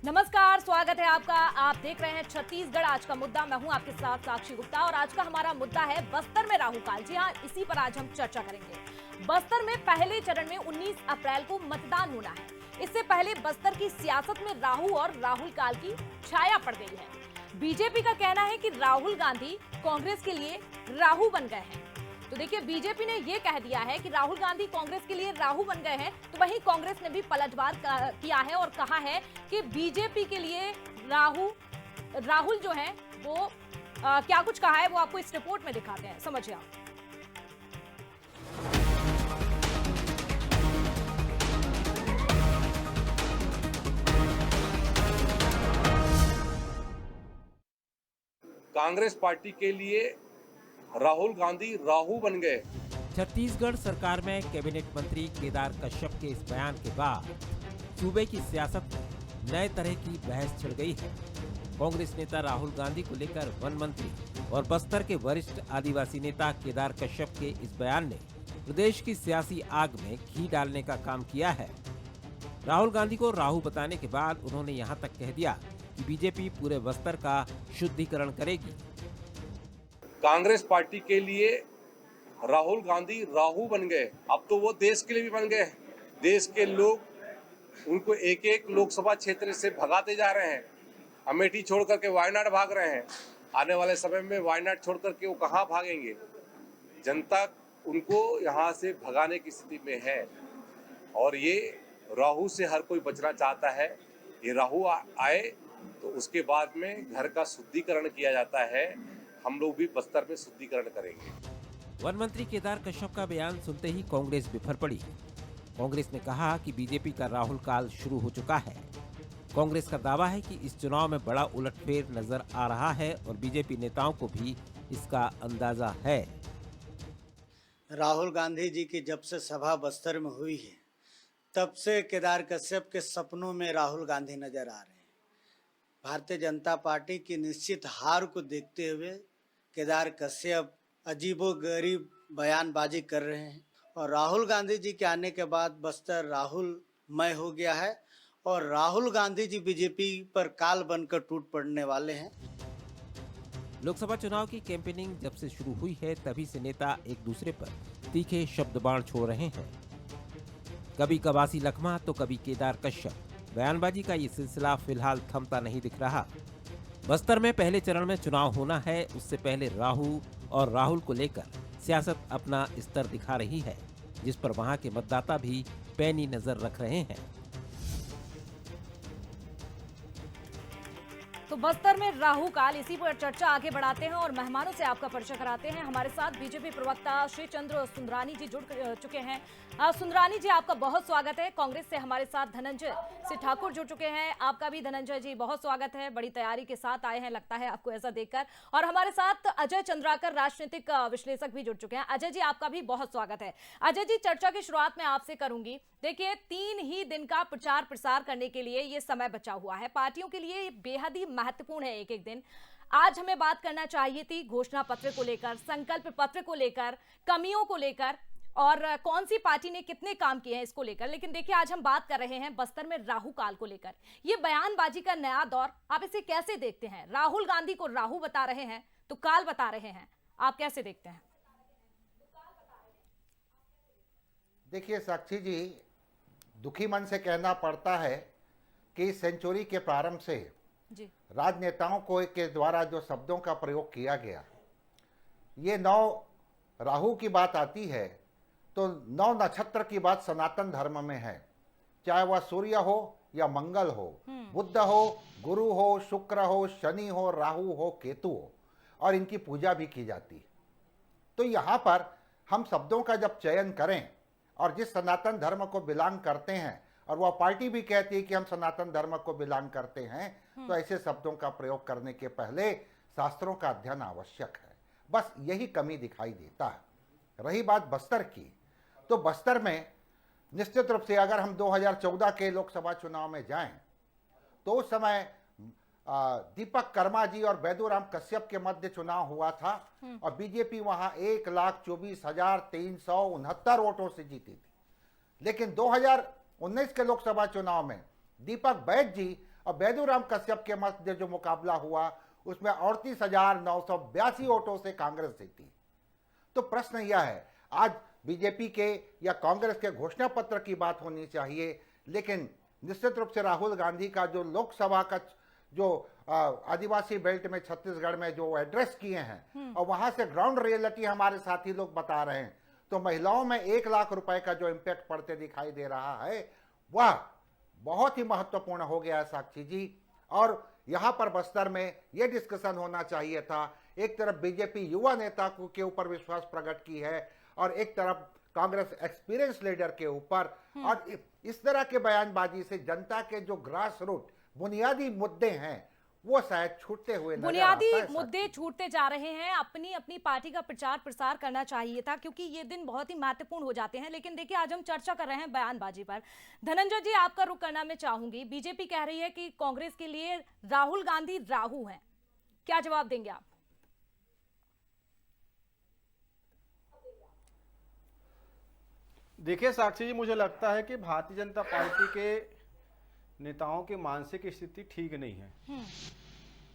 नमस्कार, स्वागत है आपका। आप देख रहे हैं छत्तीसगढ़ आज का मुद्दा। मैं हूं आपके साथ साक्षी गुप्ता और आज का हमारा मुद्दा है बस्तर में राहु काल। जी हां, इसी पर आज हम चर्चा करेंगे। बस्तर में पहले चरण में 19 अप्रैल को मतदान होना है। इससे पहले बस्तर की सियासत में राहु और राहुल काल की छाया पड़ गई है। बीजेपी का कहना है कि राहुल गांधी कांग्रेस के लिए राहु बन गए हैं। तो देखिए, बीजेपी ने यह कह दिया है कि राहुल गांधी कांग्रेस के लिए राहु बन गए हैं, तो वहीं कांग्रेस ने भी पलटवार किया है और कहा है कि बीजेपी के लिए राहुल जो है वो क्या कुछ कहा है वो आपको इस रिपोर्ट में दिखाते हैं, समझिए आप। कांग्रेस पार्टी के लिए राहुल गांधी राहु बन गए। छत्तीसगढ़ सरकार में कैबिनेट मंत्री केदार कश्यप के इस बयान के बाद सूबे की सियासत में नए तरह की बहस छिड़ गई है। कांग्रेस नेता राहुल गांधी को लेकर वन मंत्री और बस्तर के वरिष्ठ आदिवासी नेता केदार कश्यप के इस बयान ने प्रदेश की सियासी आग में घी डालने का काम किया है। राहुल गांधी को राहु बताने के बाद उन्होंने यहां तक कह दिया कि बीजेपी पूरे बस्तर का शुद्धिकरण करेगी। कांग्रेस पार्टी के लिए राहुल गांधी राहु बन गए। अब तो वो देश के लिए भी बन गए। देश के लोग उनको एक एक लोकसभा क्षेत्र से भगाते जा रहे हैं। अमेठी छोड़ करके वायनाड भाग रहे हैं। आने वाले समय में वायनाड छोड़ करके वो कहाँ भागेंगे? जनता उनको यहाँ से भगाने की स्थिति में है और ये राहु से हर कोई बचना चाहता है। ये राहु आए तो उसके बाद में घर का शुद्धिकरण किया जाता है। हम लोग भी बस्तर में शुद्धिकरण करेंगे। वन मंत्री केदार कश्यप का बयान सुनते ही कांग्रेस बिफर पड़ी। कांग्रेस ने कहा कि बीजेपी का राहुल काल शुरू हो चुका है। कांग्रेस का दावा है कि इस चुनाव में बड़ा उलटफेर नजर आ रहा है और बीजेपी नेताओं को भी इसका अंदाजा है। राहुल गांधी जी की जब से सभा बस्तर में हुई है तब से केदार कश्यप के सपनों में राहुल गांधी नजर आ रहे हैं। भारतीय जनता पार्टी की निश्चित हार को देखते हुए केदार कश्यप अजीबोगरीब बयानबाजी कर रहे हैं और राहुल गांधी जी के आने के बाद बस्तर राहुलमय हो गया है और राहुल गांधी जी बीजेपी पर काल बनकर टूट पड़ने वाले हैं। लोकसभा चुनाव की कैंपेनिंग जब से शुरू हुई है तभी से नेता एक दूसरे पर तीखे शब्द बाण छोड़ रहे हैं। कभी कबासी लखमा तो कभी केदार कश्यप। बयानबाजी का ये सिलसिला फिलहाल थमता नहीं दिख रहा। बस्तर में पहले चरण में चुनाव होना है, उससे पहले राहु और राहुल को लेकर सियासत अपना स्तर दिखा रही है, जिस पर वहां के मतदाता भी पैनी नजर रख रहे हैं। तो बस्तर में राहु काल, इसी पर चर्चा आगे बढ़ाते हैं और मेहमानों से आपका परिचय कराते हैं। हमारे साथ बीजेपी प्रवक्ता श्री चंद्र सुंदरानी जी जुड़ चुके हैं। सुंदरानी जी, आपका बहुत स्वागत है। कांग्रेस से हमारे साथ धनंजय सिंह ठाकुर जुड़ चुके हैं। आपका भी धनंजय जी बहुत स्वागत है। बड़ी तैयारी के साथ आए हैं लगता है आपको ऐसा देखकर। और हमारे साथ अजय चंद्राकर राजनीतिक विश्लेषक भी जुड़ चुके हैं। अजय जी, आपका भी बहुत स्वागत है। अजय जी, चर्चा की शुरुआत में आपसे करूंगी। देखिए, 3 ही दिन का प्रचार प्रसार करने के लिए ये समय बचा हुआ है। पार्टियों के लिए बेहद ही महत्वपूर्ण है एक एक दिन। आज हमें बात करना चाहिए थी घोषणा पत्र को लेकर, संकल्प पत्र को लेकर, कमियों को लेकर और कौन सी पार्टी ने कितने काम किए हैं इसको लेकर। लेकिन देखिए, आज हम बात कर रहे हैं बस्तर में राहु काल को लेकर। ये बयानबाजी का नया दौर, आप इसे कैसे देखते हैं? राहुल गांधी को राहु बता रहे हैं तो काल बता रहे हैं, आप कैसे देखते हैं? देखिए साक्षी जी, दुखी मन से कहना पड़ता है कि इस सेंचुरी के प्रारंभ से जी राजनेताओं को के द्वारा जो शब्दों का प्रयोग किया गया, ये 9 राहु की बात आती है तो 9 नक्षत्र की बात सनातन धर्म में है। चाहे वह सूर्य हो या मंगल हो, बुध हो, गुरु हो, शुक्र हो, शनि हो, राहु हो, केतु हो, और इनकी पूजा भी की जाती है। तो यहाँ पर हम शब्दों का जब चयन करें और जिस सनातन धर्म को बिलोंग करते हैं और वह पार्टी भी कहती है कि हम सनातन धर्म को बिलोंग करते हैं, तो ऐसे शब्दों का प्रयोग करने के पहले शास्त्रों का अध्ययन आवश्यक है। बस यही कमी दिखाई देता है। रही बात बस्तर की, तो बस्तर में निश्चित रूप से अगर हम 2014 के लोकसभा चुनाव में जाएं तो उस समय दीपक कर्मा जी और बैदूराम कश्यप के मध्य चुनाव हुआ था और बीजेपी वहां 1,24,369 वोटों से जीती थी। लेकिन 2019 के लोकसभा चुनाव में दीपक बैद जी और बैदूराम कश्यप के मध्य जो मुकाबला हुआ उसमें 38,982 वोटों से कांग्रेस जीती। तो प्रश्न यह है, आज बीजेपी के या कांग्रेस के घोषणा पत्र की बात होनी चाहिए, लेकिन निश्चित रूप से राहुल गांधी का जो लोकसभा का जो आदिवासी बेल्ट में छत्तीसगढ़ में जो एड्रेस किए हैं और वहां से ग्राउंड रियलिटी हमारे साथी लोग बता रहे हैं, तो महिलाओं में 1 लाख रुपए का जो इम्पैक्ट पड़ते दिखाई दे रहा है वह बहुत ही महत्वपूर्ण हो गया है साक्षी जी। और यहां पर बस्तर में यह डिस्कशन होना चाहिए था, एक तरफ बीजेपी युवा नेता के ऊपर विश्वास प्रकट की है और एक तरफ कांग्रेस एक्सपीरियंस लीडर के ऊपर, और इस तरह के बयानबाजी से जनता के जो ग्रास रूट बुनियादी मुद्दे हैं वो शायद छूटते हुए नजर बुनियादी आता है। मुद्दे छूटते जा रहे हैं। अपनी अपनी पार्टी का प्रचार प्रसार करना चाहिए था, क्योंकि ये दिन बहुत ही महत्वपूर्ण हो जाते हैं। लेकिन देखिए, आज हम चर्चा कर रहे हैं बयानबाजी पर। धनंजय जी, आपका रुख करना मैं चाहूंगी। बीजेपी कह रही है कि कांग्रेस के लिए राहुल गांधी राहु हैं, क्या जवाब देंगे आप? देखिए साक्षी जी, मुझे लगता है कि भारतीय जनता पार्टी के नेताओं की मानसिक स्थिति ठीक नहीं है।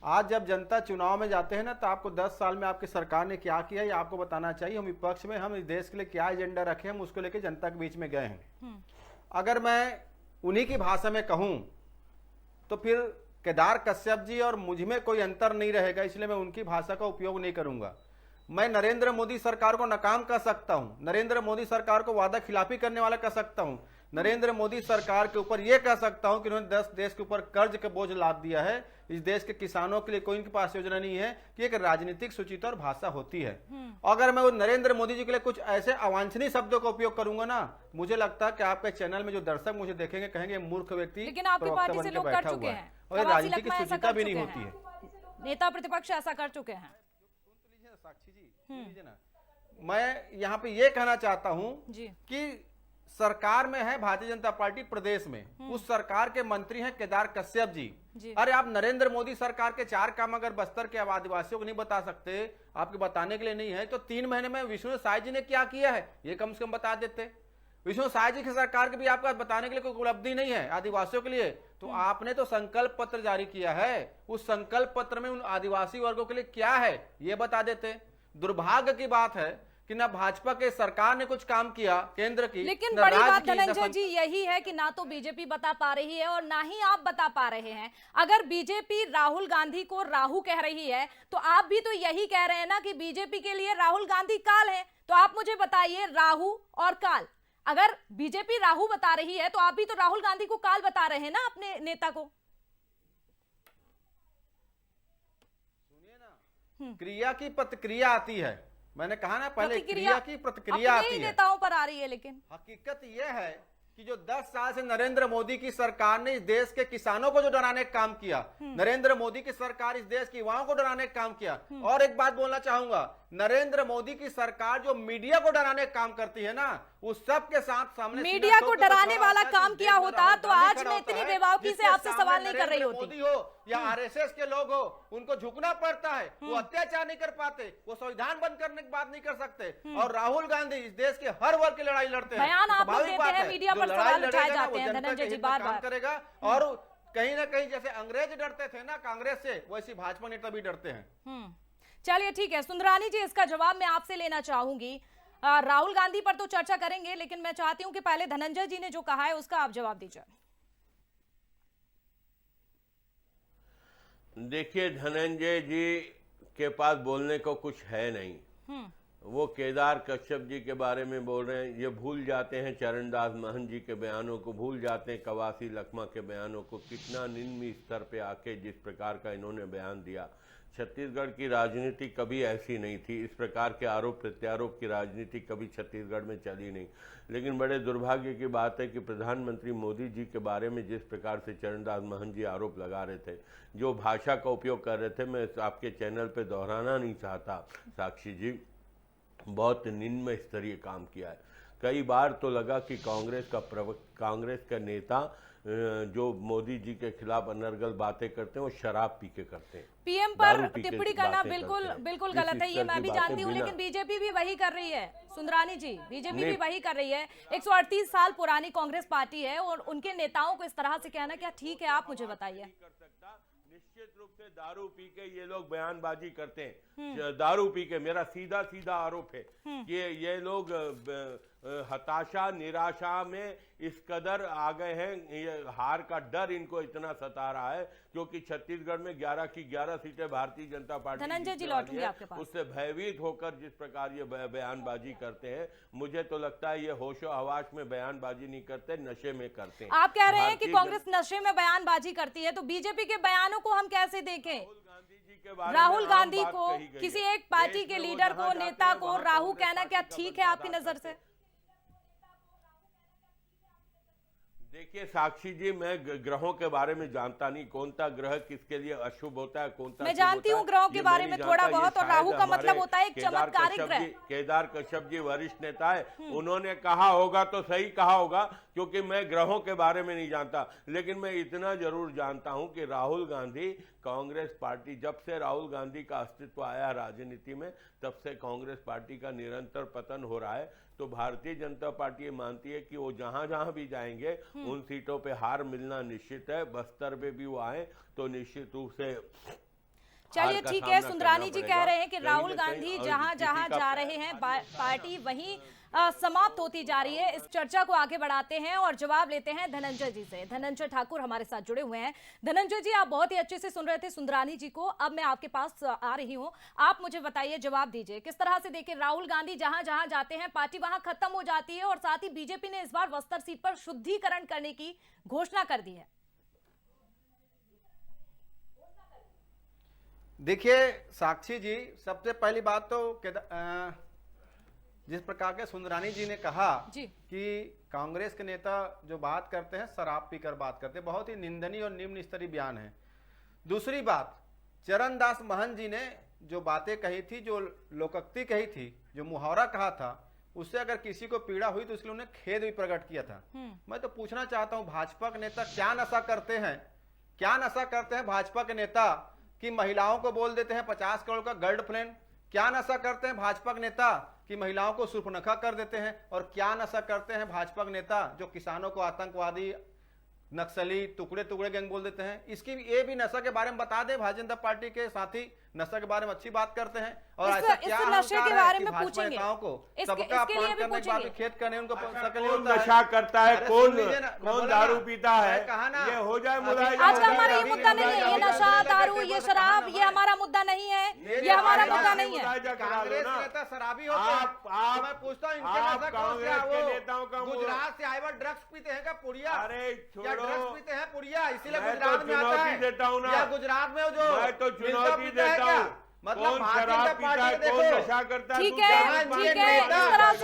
आज जब जनता चुनाव में जाते हैं ना, तो आपको 10 साल में आपकी सरकार ने क्या किया ये आपको बताना चाहिए। हम विपक्ष में हम इस देश के लिए क्या एजेंडा रखे, हम उसको लेकर जनता के बीच में गए हैं। अगर मैं उन्हीं की भाषा में कहूं तो फिर केदार कश्यप जी और मुझ में कोई अंतर नहीं रहेगा, इसलिए मैं उनकी भाषा का उपयोग नहीं करूंगा। मैं नरेंद्र मोदी सरकार को नाकाम कर सकता हूं, नरेंद्र मोदी सरकार को वादा खिलाफी करने वाला कर सकता हूं, नरेंद्र मोदी सरकार के ऊपर यह कह सकता हूं कि उन्होंने 10 देश के ऊपर कर्ज का बोझ लाद दिया है। इस देश के किसानों के लिए कोई इनके पास योजना नहीं है कि एक राजनीतिक सूचित और भाषा होती है। अगर मैं नरेंद्र मोदी जी के लिए कुछ ऐसे अवांछनीय शब्दों का उपयोग करूंगा ना, मुझे लगता है कि आपके चैनल में जो दर्शक मुझे देखेंगे कहेंगे मूर्ख व्यक्ति, लेकिन आपकी पार्टी से लोग कर चुके हैं, और राजनीति की सूचिता भी नहीं होती है। नेता प्रतिपक्ष ऐसा कर चुके हैं। साक्षी जी लीजिए ना, मैं यहाँ पे ये कहना चाहता हूँ कि सरकार में है भारतीय जनता पार्टी प्रदेश में, उस सरकार के मंत्री हैं केदार कश्यप जी। अरे आप नरेंद्र मोदी सरकार के 4 काम अगर बस्तर के आदिवासियों को नहीं बता सकते, आपके बताने के लिए नहीं है, तो 3 महीने में विष्णु साय जी ने क्या किया है ये कम से कम बता देते। विष्णु साय जी की सरकार के भी आपका बताने के लिए कोई उपलब्धि नहीं है आदिवासियों के लिए। तो आपने तो संकल्प पत्र जारी किया है, उस संकल्प पत्र में उन आदिवासी वर्गों के लिए क्या है ये बता देते। दुर्भाग्य की बात है कि ना भाजपा के सरकार ने कुछ काम किया केंद्र की, लेकिन बड़ी बात धनंजय जी यही है कि ना तो बीजेपी बता पा रही है और ना ही आप बता पा रहे हैं। अगर बीजेपी राहुल गांधी को राहु कह रही है तो आप भी तो यही कह रहे हैं ना कि बीजेपी के लिए राहुल गांधी काल है। तो आप मुझे बताइए, राहु और काल, अगर बीजेपी राहु बता रही है तो आप भी तो राहुल गांधी को काल बता रहे हैं ना अपने नेता को। सुनिए ना, क्रिया की प्रतिक्रिया आती है, मैंने कहा ना पहले, क्रिया की प्रतिक्रिया आती है, नेताओं पर आ रही है। लेकिन हकीकत यह है कि जो 10 साल से नरेंद्र मोदी की सरकार ने इस देश के किसानों को जो डराने का काम किया, नरेंद्र मोदी की सरकार इस देश के युवाओं को डराने का काम किया। और एक बात बोलना चाहूंगा, नरेंद्र मोदी की सरकार जो मीडिया को डराने का काम करती है ना, उस सब के साथ सामने मीडिया को डराने वाला काम किया होता तो आज मैं इतनी बेवकूफी से आपसे सवाल नहीं कर रही होती। मोदी हो या आरएसएस के लोग हो, उनको झुकना पड़ता है, वो अत्याचार नहीं कर पाते, वो संविधान बंद करने की बात नहीं कर सकते। और राहुल गांधी इस देश के हर वर्ग की लड़ाई लड़ते हैं। बयान आप लोग देते हैं, मीडिया पर सवाल उठाए जाते हैं धनंजय जी बार-बार करेगा। और कहीं ना कहीं जैसे अंग्रेज डरते थे ना कांग्रेस से, वैसी भाजपा नेता भी डरते हैं। चलिए ठीक है सुंदरानी जी, इसका जवाब मैं आपसे लेना चाहूंगी। राहुल गांधी पर तो चर्चा करेंगे, लेकिन मैं चाहती हूं कि पहले धनंजय जी ने जो कहा है उसका आप जवाब दीजिए। देखिए, धनंजय जी के पास बोलने को कुछ है नहीं। वो केदार कश्यप जी के बारे में बोल रहे हैं, ये भूल जाते हैं चरणदास महंत जी के बयानों को, भूल जाते हैं कवासी लखमा के बयानों को। कितना निम्न स्तर पे आके जिस प्रकार का इन्होंने बयान दिया। छत्तीसगढ़ की राजनीति कभी ऐसी नहीं थी, इस प्रकार के आरोप प्रत्यारोप की राजनीति कभी छत्तीसगढ़ में चली नहीं। लेकिन बड़े दुर्भाग्य की बात है कि प्रधानमंत्री मोदी जी के बारे में जिस प्रकार से चरणदास महंत जी आरोप लगा रहे थे, जो भाषा का उपयोग कर रहे थे, मैं आपके चैनल पे दोहराना नहीं चाहता साक्षी जी, बहुत निम्न स्तरीय काम किया है। कई बार तो लगा कि कांग्रेस का नेता जो मोदी जी के खिलाफ अनर्गल बातें करते हैं वो शराब पी के करते हैं। पीएम दारू पर पी के टिप्पणी करना बातें बिल्कुल करते हैं। बिल्कुल इस गलत है, ये स्तर मैं की भी बातें जानती हूँ, बिना- लेकिन बीजेपी भी वही कर रही है। सुंदरानी जी, बीजेपी भी नहीं। वही कर रही है। 138 साल पुरानी कांग्रेस पार्टी है और उनके नेताओं को इस तरह से कहना क्या ठीक है? आप मुझे बताइए। कर सकता, निश्चित रूप से दारू पी के ये लोग बयानबाजी करते हैं। दारू पी के, मेरा सीधा सीधा आरोप है कि ये लोग हताशा निराशा में इस कदर आ गए हैं, ये हार का डर इनको इतना सता रहा है क्योंकि छत्तीसगढ़ में 11 की 11 सीटें भारतीय जनता पार्टी धनंजय जी जीतने वाली लौटूंगी है। आपके पास। उससे भयभीत होकर जिस प्रकार ये बयानबाजी करते हैं, मुझे तो लगता है ये होशो हवास में बयानबाजी नहीं करते, नशे में करते हैं। आप कह रहे हैं कि भारतीय कांग्रेस नशे में बयानबाजी करती है, तो बीजेपी के बयानों को हम कैसे देखें? राहुल गांधी जी के बारे में राहुल आम गांधी बात को, कही गई किसी है। एक पार्टी देश के में वो लीडर जहां को, जाते नेता हैं, को वहां राहु कांग्रेस कहना क्या पार्टी का ठीक है आपकी बंदा नजर करते से? हैं। देखिए साक्षी जी, मैं ग्रहों के बारे में जानता नहीं, कौन सा ग्रह किसके लिए अशुभ होता है, कौन सा मैं शुभ जानती होता हूँ है, ग्रहों के ये बारे मैं में नहीं थोड़ा जानता। ये बहुत, और शायद राहु का मतलब हमारे होता है एक चमत्कारिक ग्रह। केदार कश्यप जी वरिष्ठ नेता है, उन्होंने कहा होगा तो सही कहा होगा, क्योंकि मैं ग्रहों के बारे में नहीं जानता। लेकिन मैं इतना जरूर जानता हूं कि राहुल गांधी, कांग्रेस पार्टी, जब से राहुल गांधी का अस्तित्व आया राजनीति में, तब से कांग्रेस पार्टी का निरंतर पतन हो रहा है। तो भारतीय जनता पार्टी ये मानती है कि वो जहां जहां भी जाएंगे उन सीटों पे हार मिलना निश्चित है। बस्तर में भी वो आए तो निश्चित रूप से चलिए हार का ठीक है। सामना सुंदरानी करना जी कह पड़ेगा। रहे हैं कि कहीं राहुल न कहीं गांधी और जहां किसी जहां का जा रहे हैं पार्टी वहीं समाप्त होती जा रही है। इस चर्चा को आगे बढ़ाते हैं और जवाब लेते हैं धनंजय जी से। धनंजय ठाकुर हमारे साथ जुड़े हुए हैं। धनंजय जी, आप बहुत ही अच्छे से सुन रहे थे सुंदरानी जी को, अब मैं आपके पास आ रही हूं। आप मुझे बताइए, जवाब दीजिए, किस तरह से देखिए राहुल गांधी जहां जहां जाते हैं पार्टी वहां खत्म हो जाती है, और साथ ही बीजेपी ने इस बार बस्तर सीट पर शुद्धिकरण करने की घोषणा कर दी है। देखिए साक्षी जी, सबसे पहली बात तो जिस प्रकार के सुंदरानी जी ने कहा जी। कि कांग्रेस के नेता जो बात करते हैं शराब पीकर बात करते हैं, बहुत ही निंदनीय और निम्न स्तरीय बयान है। दूसरी बात, चरणदास महंत जी ने जो बातें कही थी, जो लोकोक्ति कही थी, जो मुहावरा कहा था, उससे अगर किसी को पीड़ा हुई तो इसलिए उन्हें खेद भी प्रकट किया था। मैं तो पूछना चाहता हूं, भाजपा के नेता क्या नशा करते हैं? क्या नशा करते हैं भाजपा के नेता कि महिलाओं को बोल देते हैं 50 करोड़ का गर्लफ्रेंड? क्या नशा करते हैं भाजपा के नेता कि महिलाओं को सुर्पनखा कर देते हैं? और क्या नशा करते हैं भाजपा के नेता जो किसानों को आतंकवादी, नक्सली, टुकड़े टुकड़े गैंग बोल देते हैं? इसकी ये भी नशा के बारे में बता दे। भारतीय जनता पार्टी के साथी नशा के बारे में अच्छी बात करते हैं, और ऐसा क्या नशे के बारे में पूछेंगे, नेताओं को इसके सबका लिए अपमान भी करने के बाद पूछेंगे। भी खेत करने उनको शकल नहीं कौन होता है। नशा करता है, अरे कौन सुन लीजिए ना, मैं कौन बोला दारू ना, पीता है, मैं कहा ना, ये हो जाए अभी मुलायजा। आज का हमारा ये अभी मुद्दा नहीं है, ये अभी नशा, अभी दारू, अभी ये अभी शराब, अभी ये हमारा मुद्दा नहीं है, मेरे ये हमारा भाई मुद्दा आप नहीं है। मुलायजा करा लो कांग्रेस ना। नेता शराबी होते हैं। आप मैं पूछता हूँ, इनके आप नेता कौन से कांग्रेस हैं? के वो नेताओं का गुजरात से आए हुए ड्रग्स पीते हैं क्या? पुड़िया? अरे क्या छोड़ो, ड्रग्स पीते हैं पुड़िया? इसीलिए मैं गुजरात तो में आता चुनौती है देता हूं ना। या गुजरात में जो मैं तो मिल्का चुनौती पीता है देता क्या? हूं। मतलब कौन भारतीय शराब जनता पीता पार्टी है, देखो, कौन नशा करता है, ठीक दूसरा है, आदमी ठीक नहीं है, करता।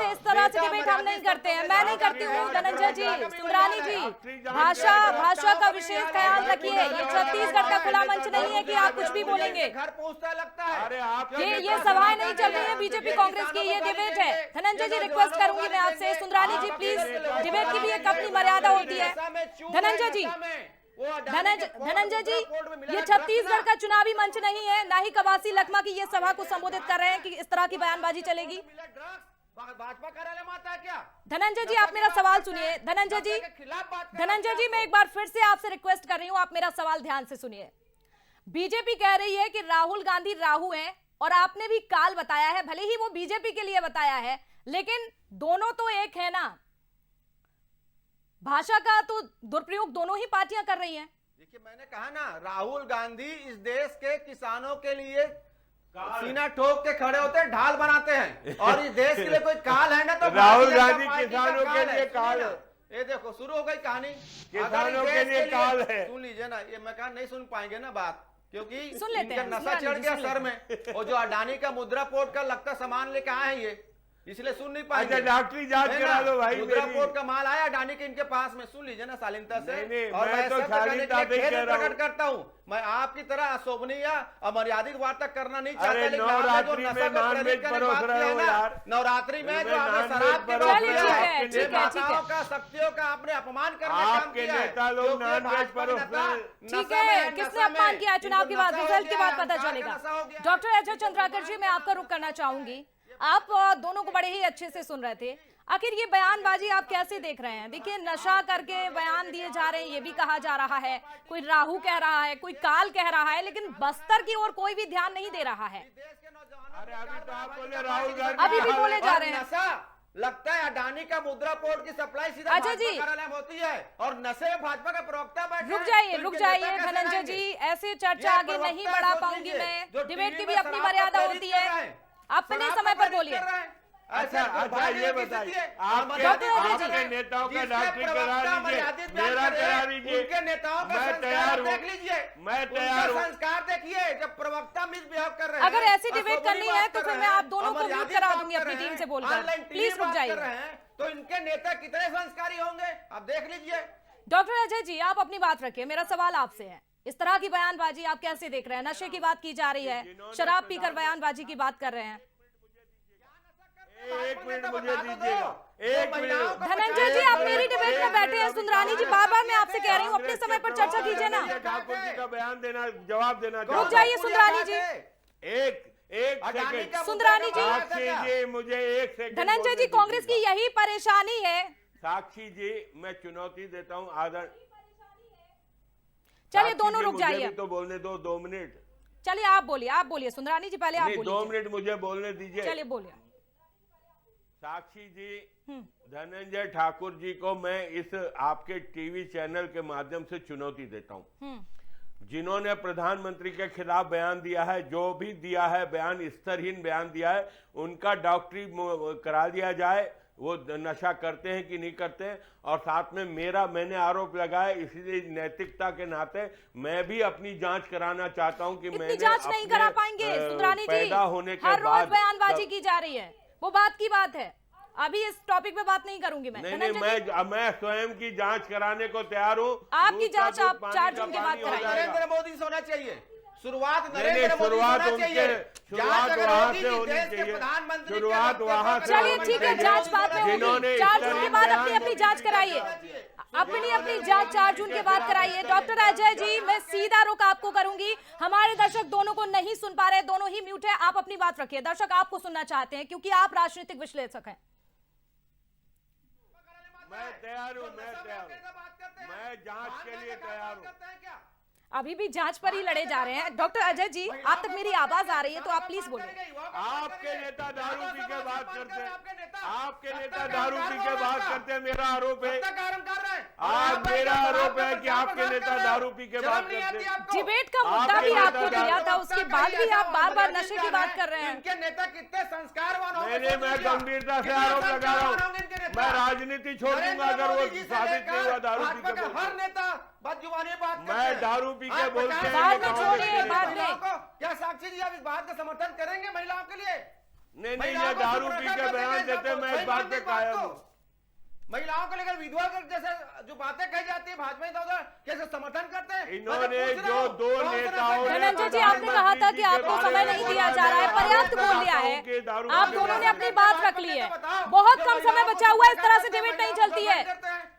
इस तरह से डिबेट हम नहीं करते हैं, मैं नहीं करती हूँ। धनंजय जी, सुंदरानी जी, भाषा का विशेष ख्याल रखिए। ये छत्तीसगढ़ का खुला मंच नहीं है कि आप कुछ भी बोलेंगे। घर पहुंचता लगता है। अरे आप ये सभाएं नहीं चल रही है बीजेपी कांग्रेस की, ये डिबेट है। धनंजय जी, रिक्वेस्ट करूंगी मैं आपसे, सुंदरानी जी प्लीज, डिबेट की भी एक अपनी मर्यादा होती है। धनंजय जी, धनंजय जी, ये छत्तीसगढ़ का चुनावी मंच नहीं है, ना ही कवासी लखमा की ये सभा को संबोधित कर रहे हैं कि इस तरह की बयानबाजी चलेगी। भाजपा कार्यालय में आता है क्या? धनंजय जी, आप मेरा सवाल सुनिए। धनंजय जी, मैं एक बार फिर से आपसे रिक्वेस्ट कर रही हूँ, आप मेरा सवाल ध्यान से सुनिए। बीजेपी कह रही है कि राहुल गांधी राहु हैं, और आपने भी काल बताया है, भले ही वो बीजेपी के लिए बताया है, लेकिन दोनों तो एक है ना। भाषा का तो दुरुपयोग दोनों ही पार्टियां कर रही हैं। देखिए, मैंने कहा ना, राहुल गांधी इस देश के किसानों के लिए सीना ठोक के खड़े होते हैं, ढाल बनाते हैं, और इस देश के लिए कोई काल है ना तो राहुल भारतीय जनता गांधी पार्टी का किसानों के काल है। लिए काल सुनिए है। ना, ये देखो शुरू हो गई कहानी। किसानों के लिए काल है। सुन लीजिए ना, ये मैं कहा नहीं सुन पाएंगे ना बात, क्योंकि सुन लेते इनका हैं, नशा चढ़ गया सर में। और जो अडानी का मुद्रा पोर्ट का लगता सामान लेके आए हैं, इसलिए सुन नहीं पाएंगे। अच्छा, डॉक्टरी जांच है करा ना? लो भाई मुद्रा मेरी। कोड का माल आया अडानी के इनके पास में, सुन लीजिए ना शालीनता से। नहीं, और मैं तो सत्य करने के शालीनता लिए से खेद कह रहा हूं। प्रकट करता हूं। मैं आपकी तरह अशोभनीय अमर्यादित वार्ता करना नहीं चाहता, अरे लेकिन आपने जो नवरात्रि नशा में को नॉनवेज प्रेरित करने की परोस बात रहे की है हो ना, यार। नवरात्रि में जो आपने नॉनवेज शराब के परोस बात रहे किया हो। है, ठीक है, ठीक है, माताओं ठीक है। का, शक्तियों का आपने अपमान करने का काम आपके किया है। नेता लोग क्योंकि नॉनवेज भाजपा परोस नेता रहे हैं। ठीक नशा में है, किसने नशा अपमान में। किया है चुनाव के बाद, इनको रिजल्ट के नशा बाद हो पता गया है, चलेगा। नशा हो गया है। डॉक्टर अजय चंद्राकर जी, मैं आपका रुख करना चाहूंगी। आप दोनों को बड़े ही अच्छे से सुन रहे थे। आखिर ये बयानबाजी आप कैसे देख रहे हैं? देखिए, नशा करके बयान दिए जा रहे हैं, ये भी कहा जा रहा है। कोई राहु कह रहा है, कोई काल कह रहा है, लेकिन बस्तर की ओर कोई भी ध्यान नहीं दे रहा है। अरे अभी तो आप बोले राहुल गांधी, अभी भी बोले जा रहे हैं। नशा लगता है अडानी का मुद्रा पोर्ट की सप्लाई सीधा अजय भाजपा जी। कार्यालय में होती है, और नशे में भाजपा का प्रवक्ता बैठा रुक है, जाइए, तो रुक इनके जाइए नेता कैसे धनंजय रहेंगे? जी, ऐसे चर्चा ये आगे नहीं प्रवक्ता बढ़ा सोच पाऊंगी लीजिए, मैं। जो डिबेट टीवी की भी में अपनी शराब को मर्यादा प्रेरित होती कर है, रहे हैं। अपने शराब समय को पर प्रेरित बोलिए। कर रहे हैं। अच्छा ऐसे अच्छा, दुर्भाग्य ये की बताइए, स्थिति है। आपके डॉक्टर अजय जी। आपके नेताओं का जिसके डॉक्टरी करा प्रवक्ता लीजिए, मर्यादित बयान मेरा करे, करा लीजिए। उनके नेताओं का मैं तैयार संस्कार हूँ। देख लीजिए। मैं तैयार उनका हूँ। संस्कार देखिए, जब प्रवक्ता मिसबिहेव कर रहे हैं, अगर ऐसी डिबेट अशोभनीय करनी बात है तो कर फिर रहे मैं हैं, आप दोनों को म्यूट अमर्यादित करा बात दूंगी कर अपनी रहे टीम हैं, से बोलकर। ऑनलाइन टीवी प्लीज रुक बात जाइए। कर रहे हैं, तो इनके नेता कितने संस्कारी होंगे, आप देख लीजिए। डॉक्टर अजय जी, आप अपनी बात रखिए। मेरा सवाल आपसे है, इस तरह की बयानबाजी आप कैसे देख रहे हैं? नशे की बात की जा रही है, शराब पीकर बयानबाजी की बात कर रहे हैं। एक मिनट मुझे दीजिएगा, एक मिनट। धनंजय जी, आप मेरी डिबेट में बैठे हैं। सुंदरानी जी, बार बार मैं आपसे कह रही हूँ, अपने समय पर चर्चा कीजिए ना। ठाकुर जी का बयान देना, जवाब देना रुक चाहता जाइए सुंदरानी जी। एक एक अडानी सेकंड का सुंदरानी जी। साक्षी जी, मुझे एक सेकंड धनंजय बोलने जी, कांग्रेस की दीजिएगा। यही परेशानी है। साक्षी जी, मैं चुनौती देता हूँ आदर। चलिए, साक्षी दोनों जी, रुक मुझे जाइए। भी तो बोलने दो, 2 मिनट। चलिए, आप बोलिए, आप बोलिए। सुंदरानी जी, पहले आप नहीं, 2 बोलिए। मिनट मुझे बोलने दीजिए। चलिए, बोलिए। साक्षी जी, धनंजय ठाकुर जी को मैं इस आपके टीवी चैनल के माध्यम से चुनौती देता हूं, जिन्होंने प्रधानमंत्री के खिलाफ बयान दिया है, जो भी दिया है बयान, स्तरहीन बयान दिया है, उनका डॉक्टरी करा दिया जाए, वो नशा करते हैं कि नहीं करते हैं। और साथ में मैंने आरोप लगाया, इसलिए नैतिकता के नाते मैं भी अपनी जांच कराना चाहता हूं कि इतनी मैंने जांच नहीं अपने, करा पाएंगे सुंदरानी जी। पैदा होने के हर रोज बाद बयानबाजी की जा रही है, वो बात की बात है। अभी इस टॉपिक पे बात नहीं करूंगी मैं। नहीं धनंजय जी, मैं स्वयं की जांच कराने को तैयार हूँ। आपकी दूध का जांच दूध, आप पानी 4 का जून के पानी बाद हो कराइए। जाएगा। नरेंद्र मोदी से होना चाहिए शुरुआत, नहीं, नरेंद्र मोदी से शुरुआत होना चाहिए। शुरुआत जांच अगर वहां होगी से कि होनी देश के चाहिए। प्रधानमंत्री के शुरुआत वक्तव्य वहां पर से चलिए, होनी ठीक है, चाहिए। जांच बाद में जिन्होंने होगी। 4 इस जून के तरह बाद बयान अपनी जांच कराइए। अपनी जांच 4 जून के बाद कराइए। डॉक्टर अजय जी, मैं सीधा रुख आपको करूंगी। हमारे दर्शक दोनों को नहीं सुन पा रहे, दोनों ही म्यूट है। आप अपनी बात रखिए, दर्शक आपको सुनना चाहते हैं, क्योंकि आप राजनीतिक विश्लेषक हैं। मैं तैयार हूँ, मैं जांच के लिए तैयार हूँ। अभी भी जांच पर ही लड़े जा रहे हैं। डॉक्टर अजय जी, आप तक मेरी आवाज आ रही है तो आप प्लीज बोलिए। आपके नेता दारू पी के बात करते हैं, आपके नेता दारू पी के बात करते हैं, मेरा आरोप है। आप, मेरा आरोप है कि आपके नेता दारू पी के बात करते हैं। डिबेट का मुद्दा भी आपको दिया था, उसके बाद भी आप बार बार नशे की बात कर रहे हैं। इनके नेता कितने संस्कारवान होंगे? नहीं, मैं गंभीरता से आरोप लगा रहा हूँ। मैं राजनीति छोड़ दूंगा अगर वो साबित नहीं हुआ दारू पी के हर नेता बदजुबानी बात करते मैं हैं। दारू पी के आप बोलते हैं, बाद में छोड़िए, कांग्रेस बाद में। महिलाओं को क्या साक्षी जी आप इस बात का समर्थन करेंगे महिलाओं के लिए? नहीं, महिलाओं ये को दारू सुरक्षा पी के करने बयान के देते हैं, मैं इस सही बात मानते पे हैं बात कायम को। हूँ। महिलाओं को लेकर विधवा के जैसे जो बातें कही जाती है भाजपा नेता उधर कैसे समर्थन करते हैं? इन्होंने जो 2 नेताओं ने धनंजय जी, आपने कहा था कि आपको समय नहीं दिया जा रहा है, पर्याप्त बोल लिया है। आप दोनों ने अपनी बात रख ली है, बहुत कम समय बचा हुआ है। इस तरह से डिबेट नहीं चलती है।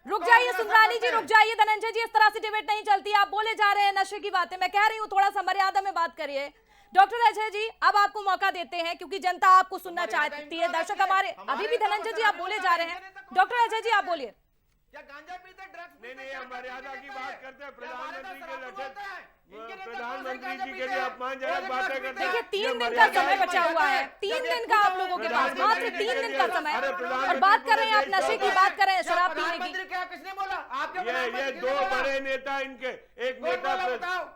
रुक जाइए सुंदरानी जी, रुक जाइए। धनंजय जी, इस तरह से डिबेट नहीं चलती है। आप बोले जा रहे हैं नशे की बातें। मैं कह रही हूँ थोड़ा सा मर्यादा में बात करिए। डॉक्टर अजय जी, अब आपको मौका देते हैं, क्योंकि जनता आपको सुनना चाहती है, दर्शक हमारे। अभी भी धनंजय जी आप बोले जा रहे हैं। डॉक्टर अजय जी, आप बोलिए। क्या गांजा पीते ड्रग्स नहीं, हम मर्यादा की बात करते हैं। प्रधानमंत्री के लठे, प्रधानमंत्री प्रधानमंत्री जी के लिए अपमानजनक बातें करते हैं। देखिए, 3 ये दिन का मर्यादा समय की बचा बात हुआ है। है। 3 दिन का आप लोगों के पास, मात्र 3 दिन का समय। और बात कर रहे हैं आप नशे की, बात कर रहे हैं शराब पीने की। प्रधानमंत्री क्या किसने बोला? आपके ये प्रधानमंत्री 2 ने बोला? बड़े नेता, इनके एक कोई नेता बोला बताओ?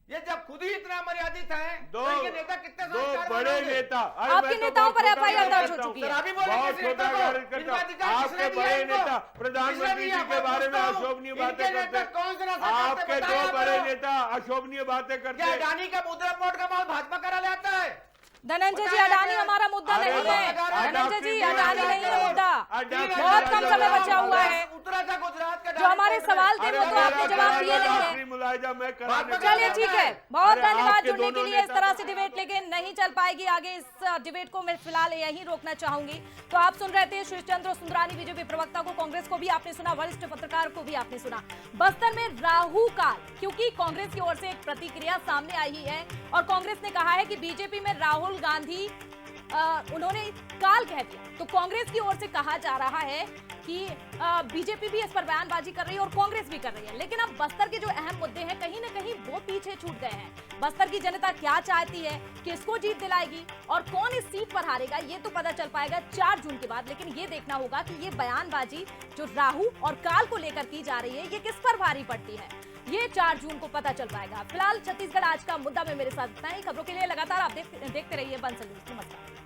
ये जब खुद ही इतना मर्यादित है, दो तो इनके नेता कितने 2 संस्कारवान बड़े होंगे? नेता। अरे आपके मैं तो नेताओं पर बहुत छोटा FIR दर्ज हो करता हूं। चुकी है। शराबी बोले बहुत किस छोटा नेता को? कार्य करता इनका हूं। अधिकार आपके किसने दिया बड़े इनको? नेता किसने प्रधानमंत्री दिया? जी के बारे में पूछता हूं। अशोभनीय इनके बातें करते नेता हैं। कौन से नशा करते आपके हैं? 2 बताओ बड़े आप। नेता अशोभनीय बातें करते क्या हैं। अडानी का मुद्रा पोर्ट का माल भाजपा करा ले आता है? धनंजय जी, अडानी हमारा मुद्दा नहीं है। धनंजय जी, अडानी नहीं है मुद्दा, बहुत कम समय बचा हुआ है। जो हमारे सवाल थे वो तो आपने जवाब दिए नहीं है। चलिए ठीक है, बहुत धन्यवाद जुड़ने के लिए। इस तरह से डिबेट लेकिन नहीं चल पाएगी आगे। इस डिबेट को मैं फिलहाल यहीं रोकना चाहूंगी। तो आप सुन रहे थे श्री चंद्र सुंदरानी, बीजेपी प्रवक्ता को, कांग्रेस को भी आपने सुना, वरिष्ठ पत्रकार को भी आपने सुना। बस्तर में राहु काल, क्योंकि कांग्रेस की ओर से एक प्रतिक्रिया सामने आई है और कांग्रेस ने कहा है कि बीजेपी में राहुल गांधी उन्होंने काल कह दिया। तो कांग्रेस की ओर से कहा जा रहा है कि बीजेपी भी इस पर बयानबाजी कर रही है और कांग्रेस भी कर रही है। लेकिन अब बस्तर के जो अहम मुद्दे हैं कहीं ना कहीं वो पीछे छूट गए हैं। बस्तर की जनता क्या चाहती है, किसको जीत दिलाएगी और कौन इस सीट पर हारेगा, ये तो पता चल पाएगा 4 जून के बाद। लेकिन ये देखना होगा कि ये बयानबाजी जो राहु और काल को लेकर की जा रही है ये किस पर भारी पड़ती है, ये 4 जून को पता चल पाएगा। फिलहाल छत्तीसगढ़ आज का मुद्दा में मेरे साथ इतना ही। खबरों के लिए लगातार आप देखते रहिए बंसल न्यूज। नमस्कार।